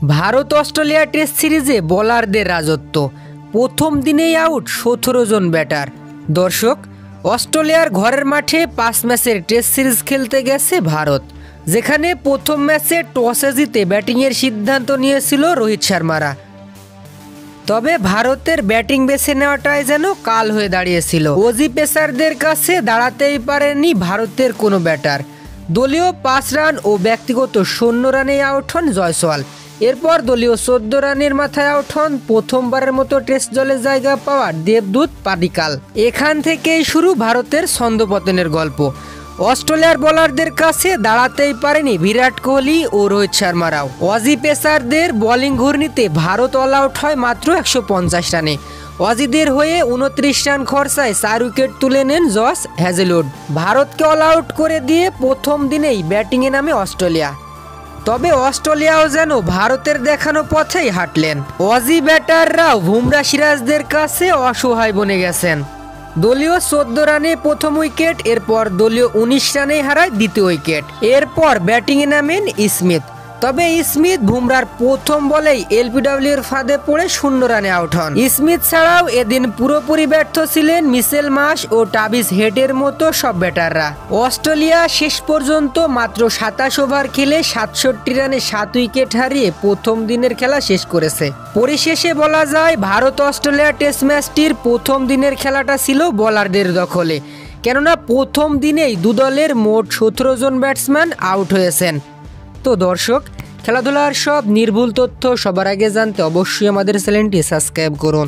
Bharat Australia test সিরিজে বোলারদের রাজত্ব। প্রথম দিনেই আউট 17 জন ব্যাটার। দর্শক, অস্ট্রেলিয়ার ঘরের মাঠে 5 ম্যাচের টেস্ট সিরিজ খেলতে গেছে ভারত, যেখানে প্রথম ম্যাচে টসে জিতে ব্যাটিংয়ের সিদ্ধান্ত নিয়েছিল রোহিত শর্মারা। তবে ভারতের ব্যাটিং বেছে নেওয়াটাই যেন কাল হয়ে দাঁড়িয়েছিল। অজি পেসারদের কাছে দাঁড়াতেই পারেনি ভারতের কোনো ব্যাটার। দলীয় 5 রান ও ব্যক্তিগত 0 রানে আউট হন জয়সওয়াল। এরপর দলীয় 14 রানের মাথায় আউট হন প্রথমবারের মতো টেস্ট দলে জায়গা পাওয়া দেবদূত পাডিক্কাল। এখান থেকেই শুরু ভারতের ছন্দপতনের গল্প। অস্ট্রেলিয়ার বোলারদের কাছে দাঁড়াতেই পারেনি বিরাট কোহলি ও রোহিত শর্মারাও। অজি পেসারদের বোলিং ঘূর্ণিতে ভারত অল আউট হয় মাত্র 150 রানে। অজিদের হয়ে 29 রান খরচায় 4 উইকেট তুলে নেন জস হ্যাজেলউড। ভারতকে অল আউট করে দিয়ে প্রথম দিনেই ব্যাটিংয়ে নামে অস্ট্রেলিয়া। তবে অস্ট্রেলিয়াও যেন ভারতের দেখানো পথেই হাঁটলেন। অজি ব্যাটাররাও বুমরা সিরাজদের কাছে অসহায় বনে গেছেন। দলীয় 14 রানে প্রথম উইকেট, এরপর দলীয় 19 রানে হারায় দ্বিতীয় উইকেট। এরপর ব্যাটিংয়ে নামেন স্মিথ। তবে স্মিথ বুমরার প্রথম বলেই এলবিডব্লিউর ফাঁদে পড়ে 0 রানে আউট হন। স্মিথ ছাড়াও এদিন পুরোপুরি ব্যর্থ ছিলেন মিচেল মার্শ ও ট্রাভিস হেডের মতো সব ব্যাটাররা। অস্ট্রেলিয়া শেষ পর্যন্ত মাত্র 27 ওভার খেলে 67 রানে 7 উইকেট হারিয়ে প্রথম দিনের খেলা শেষ করেছে। পরিশেষে বলা যায়, ভারত অস্ট্রেলিয়া টেস্ট ম্যাচটির প্রথম দিনের খেলাটা ছিল বোলারদের দখলে, কেননা প্রথম দিনেই দু দলের মোট 17 জন ব্যাটসম্যান আউট হয়েছেন। তো দর্শক, খেলাধুলার সব নির্ভুল তথ্য সবার আগে জানতে অবশ্যই আমাদের চ্যানেলটি সাবস্ক্রাইব করুন।